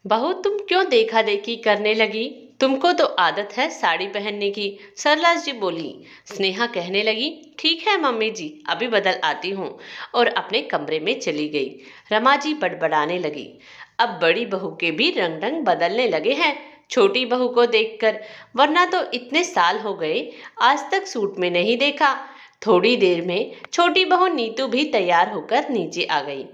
बहू तुम क्यों देखा देखी करने लगी? तुमको तो आदत है साड़ी पहनने की। सरला जी बोली। स्नेहा कहने लगी, ठीक है मम्मी जी, अभी बदल आती हूँ, और अपने कमरे में चली गई। रमा जी बड़बड़ाने लगी, अब बड़ी बहू के भी रंग ढंग बदलने लगे हैं छोटी बहू को देखकर, वरना तो इतने साल हो गए आज तक सूट में नहीं देखा। थोड़ी देर में छोटी बहू नीतू भी तैयार होकर नीचे आ गई।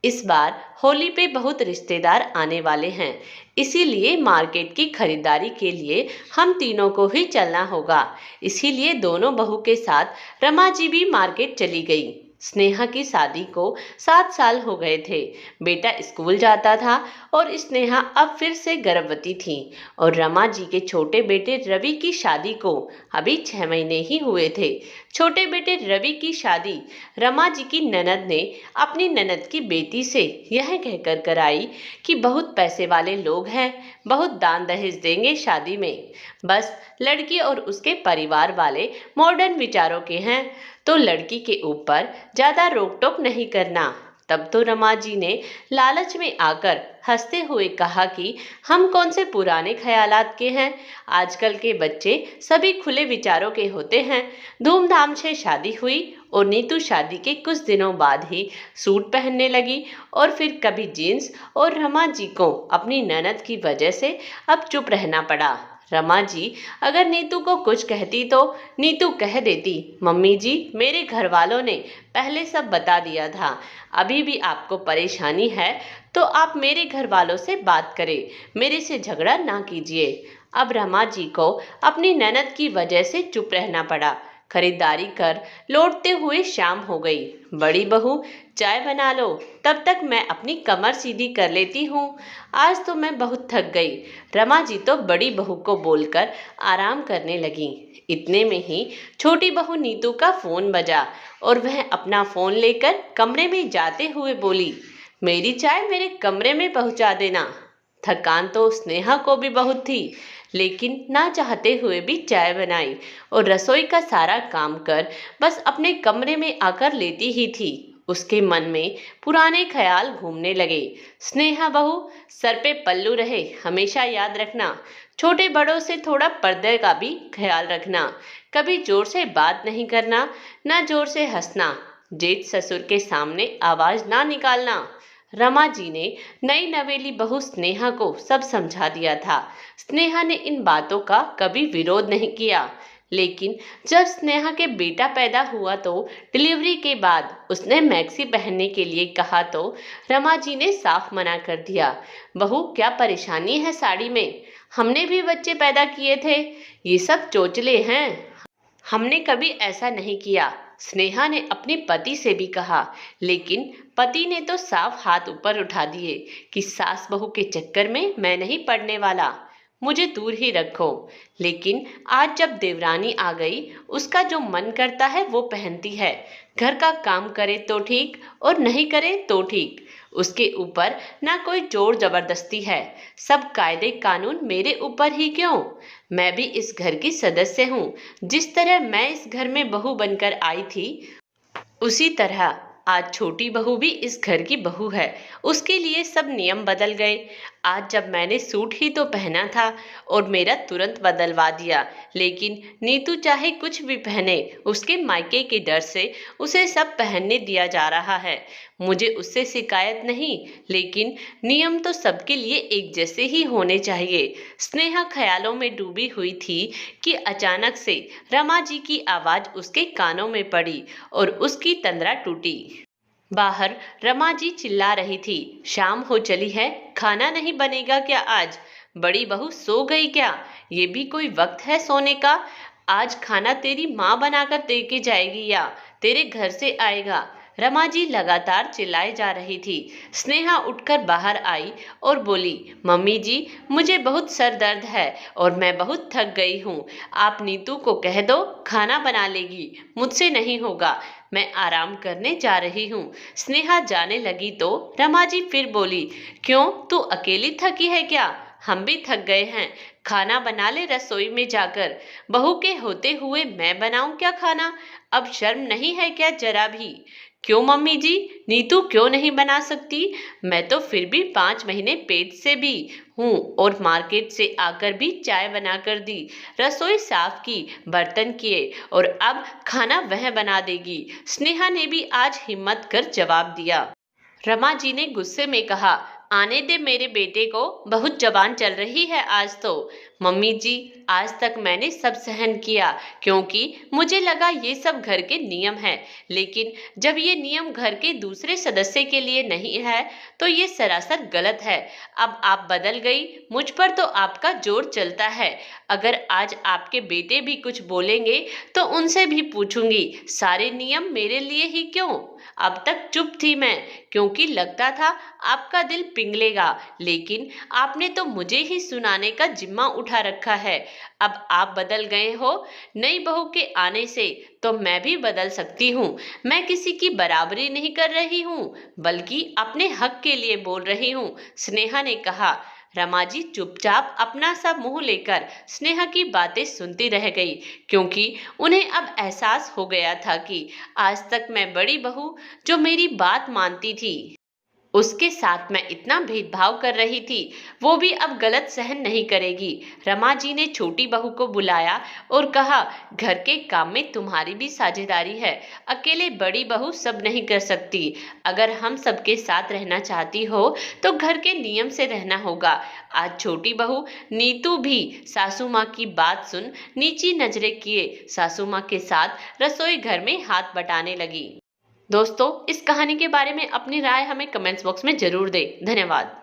इस बार होली पे बहुत रिश्तेदार आने वाले हैं, इसीलिए मार्केट की खरीदारी के लिए हम तीनों को ही चलना होगा। इसीलिए दोनों बहू के साथ रमा जी भी मार्केट चली गई। स्नेहा की शादी को 7 साल हो गए थे। बेटा स्कूल जाता था और स्नेहा अब फिर से गर्भवती थी, और रमा जी के छोटे बेटे रवि की शादी को अभी 6 महीने ही हुए थे। छोटे बेटे रवि की शादी रमा जी की ननद ने अपनी ननद की बेटी से यह कहकर कराई कि बहुत पैसे वाले लोग हैं, बहुत दान दहेज देंगे शादी में। बस लड़की और उसके परिवार वाले मॉडर्न विचारों के हैं, तो लड़की के ऊपर ज्यादा रोक टोक नहीं करना। तब तो रमा जी ने लालच में आकर हंसते हुए कहा कि हम कौन से पुराने ख्यालात के हैं, आजकल के बच्चे सभी खुले विचारों के होते हैं। धूमधाम से शादी हुई और नीतू शादी के कुछ दिनों बाद ही सूट पहनने लगी, और फिर कभी जीन्स, और रमा जी को अपनी ननद की वजह से अब चुप रहना पड़ा। रमा जी अगर नीतू को कुछ कहती तो नीतू कह देती, मम्मी जी मेरे घर वालों ने पहले सब बता दिया था, अभी भी आपको परेशानी है तो आप मेरे घर वालों से बात करें, मेरे से झगड़ा ना कीजिए। अब रमा जी को अपनी ननद की वजह से चुप रहना पड़ा। खरीदारी कर लौटते हुए शाम हो गई। बड़ी बहू चाय बना लो, तब तक मैं अपनी कमर सीधी कर लेती हूँ, आज तो मैं बहुत थक गई। रमा जी तो बड़ी बहू को बोलकर आराम करने लगी। इतने में ही छोटी बहू नीतू का फोन बजा, और वह अपना फोन लेकर कमरे में जाते हुए बोली, मेरी चाय मेरे कमरे में पहुंचा देना। थकान तो स्नेहा को भी बहुत थी, लेकिन ना चाहते हुए भी चाय बनाई और रसोई का सारा काम कर बस अपने कमरे में आकर लेती ही थी। उसके मन में पुराने ख्याल घूमने लगे। स्नेहा बहू, सर पे पल्लू रहे हमेशा याद रखना, छोटे बड़ों से थोड़ा पर्दे का भी ख्याल रखना, कभी जोर से बात नहीं करना, ना जोर से हंसना, जेठ ससुर के सामने आवाज ना निकालना। रमा जी ने नई नवेली बहू स्नेहा को सब समझा दिया था। स्नेहा ने इन बातों का कभी विरोध नहीं किया, लेकिन जब स्नेहा के बेटा पैदा हुआ तो डिलीवरी के बाद उसने मैक्सी पहनने के लिए कहा तो रमा जी ने साफ मना कर दिया। बहू क्या परेशानी है साड़ी में, हमने भी बच्चे पैदा किए थे, ये सब चोचले हैं, हमने कभी ऐसा नहीं किया। स्नेहा ने अपने पति से भी कहा, लेकिन पति ने तो साफ हाथ ऊपर उठा दिए कि सास बहू के चक्कर में मैं नहीं पड़ने वाला, मुझे दूर ही रखो। लेकिन आज जब देवरानी आ गई, उसका जो मन करता है वो पहनती है, घर का काम करे तो ठीक और नहीं करे तो ठीक, उसके ऊपर ना कोई जोर जबरदस्ती है। सब कायदे कानून मेरे ऊपर ही क्यों, मैं भी इस घर की सदस्य हूँ। जिस तरह मैं इस घर में बहू बनकर आई थी, उसी तरह आज छोटी बहू भी इस घर की बहू है, उसके लिए सब नियम बदल गए। आज जब मैंने सूट ही तो पहना था और मेरा तुरंत बदलवा दिया, लेकिन नीतू चाहे कुछ भी पहने, उसके मायके के डर से उसे सब पहनने दिया जा रहा है। मुझे उससे शिकायत नहीं, लेकिन नियम तो सबके लिए एक जैसे ही होने चाहिए। स्नेहा ख्यालों में डूबी हुई थी कि अचानक से रमा जी की आवाज उसके कानों में पड़ी और उसकी तंद्रा टूटी। बाहर रमा जी चिल्ला रही थी, शाम हो चली है, खाना नहीं बनेगा क्या आज? बड़ी बहू सो गई क्या? ये भी कोई वक्त है सोने का? आज खाना तेरी माँ बनाकर दे के जाएगी या तेरे घर से आएगा? रमा जी लगातार चिल्लाए जा रही थी। स्नेहा उठकर बाहर आई और बोली, मम्मी जी मुझे बहुत सर दर्द है और मैं बहुत थक गई हूँ, आप नीतू को कह दो खाना बना लेगी, मुझसे नहीं होगा, मैं आराम करने जा रही हूँ। स्नेहा जाने लगी तो रमा जी फिर बोली, क्यों तू अकेली थकी है क्या? हम भी थक गए हैं, खाना बना ले रसोई में जाकर। बहू के होते हुए मैं बनाऊं क्या खाना? अब शर्म नहीं है क्या जरा भी? क्यों मम्मी जी, नीतू क्यों नहीं बना सकती? मैं तो फिर भी 5 महीने पेट से भी हूँ और मार्केट से आकर भी चाय बना कर दी, रसोई साफ की, बर्तन किए और अब खाना वह बना देगी। स्नेहा ने भी आज हिम्मत कर जवाब दिया। रमा जी ने गुस्से में कहा, आने दे मेरे बेटे को, बहुत जबान चल रही है आज तो। मम्मी जी, आज तक मैंने सब सहन किया क्योंकि मुझे लगा ये सब घर के नियम है, लेकिन जब ये नियम घर के दूसरे सदस्य के लिए नहीं है तो ये सरासर गलत है। अब आप बदल गई, मुझ पर तो आपका जोर चलता है। अगर आज आपके बेटे भी कुछ बोलेंगे तो उनसे भी पूछूंगी, सारे नियम मेरे लिए ही क्यों? अब तक चुप थी मैं क्योंकि लगता था आपका दिल पिघलेगा, लेकिन आपने तो मुझे ही सुनाने का जिम्मा उठा रखा है। अब आप बदल गए हो नई बहू के आने से, तो मैं भी बदल सकती हूँ। मैं किसी की बराबरी नहीं कर रही हूँ, बल्कि अपने हक के लिए बोल रही हूँ, स्नेहा ने कहा। रमा जी चुपचाप अपना सा मुंह लेकर स्नेहा की बातें सुनती रह गई, क्योंकि उन्हें अब एहसास हो गया था कि आज तक मैं बड़ी बहू जो मेरी बात मानती थी, उसके साथ मैं इतना भेदभाव कर रही थी, वो भी अब गलत सहन नहीं करेगी। रमा जी ने छोटी बहू को बुलाया और कहा, घर के काम में तुम्हारी भी साझेदारी है, अकेले बड़ी बहू सब नहीं कर सकती। अगर हम सबके साथ रहना चाहती हो तो घर के नियम से रहना होगा। आज छोटी बहू नीतू भी सासू माँ की बात सुन नीची नजरें किए सासू माँ के साथ रसोई घर में हाथ बटाने लगी। दोस्तों, इस कहानी के बारे में अपनी राय हमें कमेंट्स बॉक्स में जरूर दें। धन्यवाद।